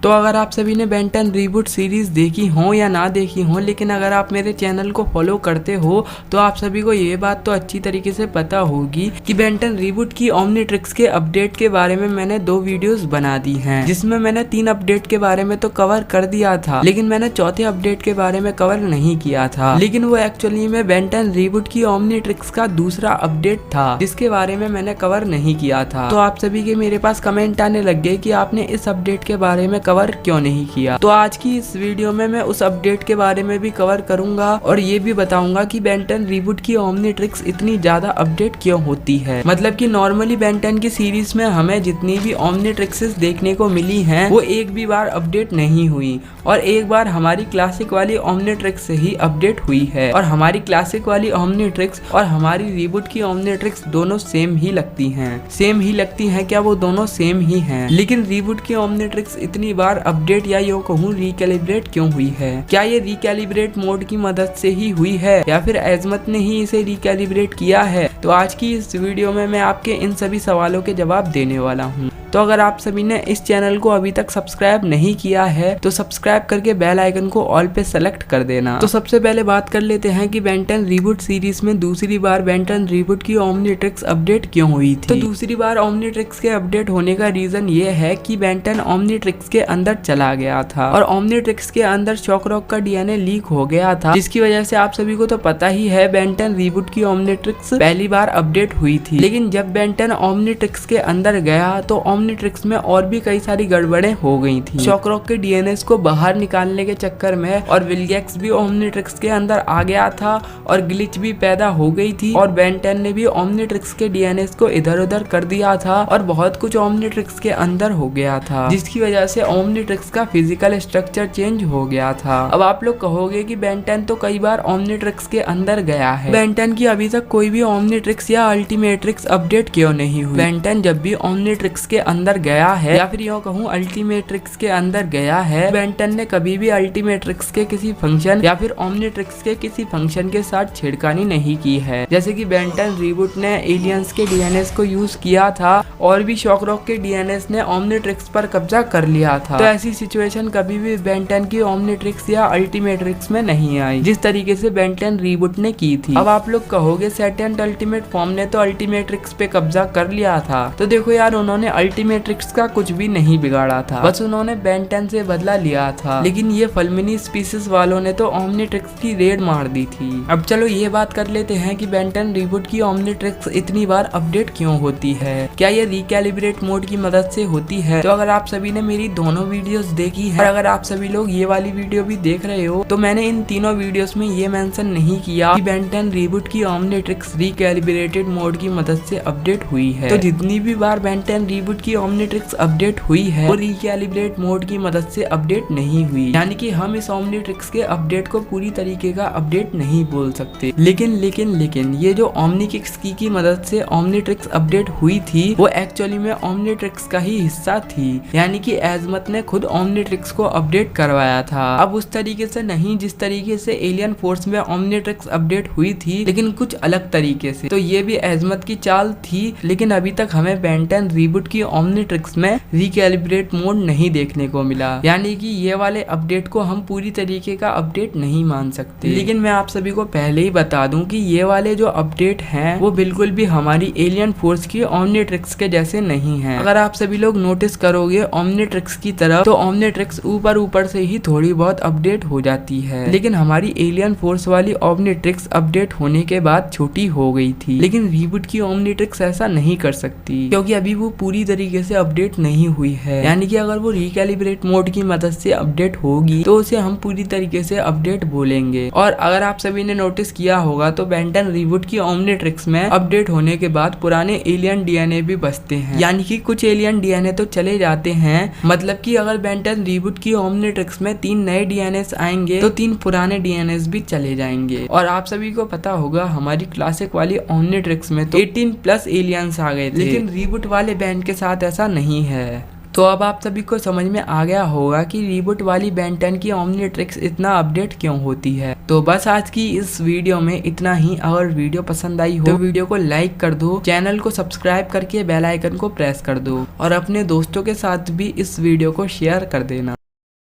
तो अगर आप सभी ने बेन 10 रीबूट सीरीज देखी हो या ना देखी हो, लेकिन अगर आप मेरे चैनल को फॉलो करते हो तो आप सभी को ये बात तो अच्छी तरीके से पता होगी कि बेन 10 रीबूट की ओमनीट्रिक्स के अपडेट के बारे में मैंने 2 वीडियोस बना दी हैं, जिसमें मैंने 3 अपडेट के बारे में तो कवर कर दिया था, लेकिन मैंने चौथे अपडेट के बारे में कवर नहीं किया था। लेकिन वो एक्चुअली में बेन 10 रीबूट की ओमनीट्रिक्स का दूसरा अपडेट था, जिसके बारे में मैंने कवर नहीं किया था। तो आप सभी के मेरे पास कमेंट आने लग गए कि आपने इस अपडेट के बारे में कवर क्यों नहीं किया। तो आज की इस वीडियो में मैं उस अपडेट के बारे में भी कवर करूंगा और ये भी बताऊंगा कि बेन 10 रीबूट की ओमनीट्रिक्स इतनी ज्यादा अपडेट क्यों होती है। मतलब कि नॉर्मली बेन 10 की सीरीज में हमें जितनी भी ओमनीट्रिक्सेस देखने को मिली हैं वो एक भी बार अपडेट नहीं हुई, और एक बार हमारी क्लासिक वाली ओमनीट्रिक्स से ही अपडेट हुई है। और हमारी क्लासिक वाली ओमनीट्रिक्स और हमारी रीबूट की ओमनीट्रिक्स दोनों सेम ही लगती हैं। सेम ही लगती हैं क्या? वो दोनों सेम ही हैं, लेकिन रीबूट की ओमनीट्रिक्स इतनी बार अपडेट या यूं कहूं रिकैलिब्रेट क्यों हुई है? क्या ये रिकैलिब्रेट मोड की मदद से ही हुई है या फिर एजमत ने ही इसे रिकैलिब्रेट किया है? तो आज की इस वीडियो में मैं आपके इन सभी सवालों के जवाब देने वाला हूँ। तो अगर आप सभी ने इस चैनल को अभी तक सब्सक्राइब नहीं किया है तो सब्सक्राइब करके बेल आइकन को ऑल पे सेलेक्ट कर देना। तो सबसे पहले बात कर लेते हैं कि बेन 10 रीबूट सीरीज में दूसरी बार बेन 10 रीबूट की ओमनीट्रिक्स अपडेट क्यों हुई थी। तो दूसरी बार ओमनीट्रिक्स के अपडेट होने का रीजन ये है कि बेन 10 ओमनीट्रिक्स के अंदर चला गया था और ओमनीट्रिक्स के अंदर शॉकरॉक का डीएनए लीक हो गया था, जिसकी वजह से आप सभी को तो पता ही है बेन 10 रीबूट की ओमनीट्रिक्स पहली बार अपडेट हुई थी। लेकिन जब बेन 10 ओमनीट्रिक्स के अंदर गया तो ओमनीट्रिक्स में और भी कई सारी गड़बड़ें हो गई थी। शॉकरॉक के डीएनए को बाहर निकालने के चक्कर में और विलगैक्स भी ओमनीट्रिक्स के अंदर आ गया था और ग्लिच भी पैदा हो गई थी, और बेन 10 ने भी ओमनीट्रिक्स के डीएनए को इधर उधर कर दिया था और बहुत कुछ ओमनीट्रिक्स के अंदर हो गया था, जिसकी वजह से ओमनीट्रिक्स का फिजिकल स्ट्रक्चर चेंज हो गया था। अब आप लोग कहोगे कि बेन 10 तो कई बार ओमनीट्रिक्स के अंदर गया है, बेन 10 की अभी तक कोई भी ओमनीट्रिक्स या अल्टीमेट्रिक्स अपडेट क्यों नहीं हुई? बेन 10 जब भी ओमनीट्रिक्स के अंदर गया है या फिर यूं कहूं अल्टीमेट्रिक्स के अंदर गया है, बेन 10 ने कभी भी अल्टीमेट्रिक्स के किसी फंक्शन या फिर ओमनीट्रिक्स के किसी फंक्शन के साथ छेड़खानी नहीं की है। जैसे कि बेन 10 रीबूट ने एलियंस के डीएनए को यूज किया था और भी शॉकरॉक के डीएनए ने ओमनीट्रिक्स पर कब्जा कर लिया था। तो ऐसी सिचुएशन कभी भी बेन 10 की ओमनीट्रिक्स या अल्टीमेट्रिक्स में नहीं आई, जिस तरीके से बेन 10 रीबूट ने की थी। अब आप लोग कहोगे सेटेंट अल्टीमेट फॉर्म ने तो अल्टीमेट्रिक्स पे कब्जा कर लिया था। तो देखो यार, उन्होंने अल्टीमेट्रिक्स का कुछ भी नहीं बिगाड़ा था, बस उन्होंने बेन 10 से बदला लिया था। लेकिन ये फलमिनी स्पीसीज वालों ने तो ओमनीट्रिक्स की रेड मार दी थी। अब चलो ये बात कर लेते हैं कि बेन 10 रीबूट की ओमनीट्रिक्स इतनी बार अपडेट क्यों होती है। क्या ये रिकैलिब्रेट मोड की मदद से होती है? तो अगर आप सभी ने मेरी दोनों वीडियोस देखी है और अगर आप सभी लोग ये वाली वीडियो भी देख रहे हो तो मैंने इन तीनों वीडियोस में ये मेंशन नहीं किया कि बेन 10 रीबूट की ओमनीट्रिक्स रिकैलिब्रेटेड मोड की मदद से अपडेट हुई है। तो जितनी भी बार बेन 10 रीबूट की ओमनीट्रिक्स अपडेट हुई है वो रिकैलिब्रेट मोड की मदद से अपडेट नहीं हुई, यानी कि हम इस ओमनीट्रिक्स के अपडेट को पूरी तरीके का अपडेट नहीं बोल सकते। लेकिन ये जो ओमनीट्रिक्स की मदद से ओमनीट्रिक्स अपडेट हुई थी वो एक्चुअली में ओमनीट्रिक्स का ही हिस्सा थी, यानी कि एजमत ने खुद ओमनीट्रिक्स को अपडेट करवाया था। अब उस तरीके से नहीं जिस तरीके से एलियन फोर्स में ओमनीट्रिक्स अपडेट हुई थी, लेकिन कुछ अलग तरीके से। तो ये भी एजमत की चाल थी, लेकिन अभी तक हमें बेन 10 रीबूट की ओमनीट्रिक्स में रिकैलिब्रेट मोड नहीं देखने को मिला, यानी कि ये वाले अपडेट को हम पूरी तरीके का अपडेट नहीं मान सकते। लेकिन मैं आप सभी को पहले ही बता दूं कि ये वाले जो अपडेट हैं वो बिल्कुल भी हमारी एलियन फोर्स की ओमनीट्रिक्स के जैसे नहीं हैं। अगर आप सभी लोग नोटिस करोगे ओमनीट्रिक्स की तरफ तो ओमनीट्रिक्स ऊपर से ही थोड़ी बहुत अपडेट हो जाती है, लेकिन हमारी एलियन फोर्स वाली ओमनीट्रिक्स अपडेट होने के बाद छोटी हो गई थी। लेकिन रीबूट की ओमनीट्रिक्स ऐसा नहीं कर सकती क्योंकि अभी वो पूरी तरीके से अपडेट नहीं हुई है, यानी कि अगर वो रिकैलिब्रेट मोड की मदद से अपडेट होगी तो उसे हम पूरी तरीके से अपडेट बोलेंगे। और अगर आप सभी ने नोटिस किया होगा तो बेन 10 रीबूट की ओमनीट्रिक्स में अपडेट होने के बाद पुराने एलियन डीएनए भी बचते हैं, यानी कि कुछ एलियन डीएनए तो चले जाते हैं। मतलब कि अगर बेन 10 रीबूट की ओमनीट्रिक्स में 3 नए डीएनए आएंगे तो 3 पुराने डीएनए भी चले जाएंगे। और आप सभी को पता होगा हमारी क्लासिक वाली ओमनीट्रिक्स में तो 18+ एलियंस आ गए थे, लेकिन रीबूट वाले बेन के साथ ऐसा नहीं है। तो अब आप सभी को समझ में आ गया होगा कि रीबूट वाली बेन 10 की ओमनीट्रिक्स इतना अपडेट क्यों होती है। तो बस आज की इस वीडियो में इतना ही। अगर वीडियो पसंद आई हो तो वीडियो को लाइक कर दो, चैनल को सब्सक्राइब करके बेल आइकन को प्रेस कर दो और अपने दोस्तों के साथ भी इस वीडियो को शेयर कर देना।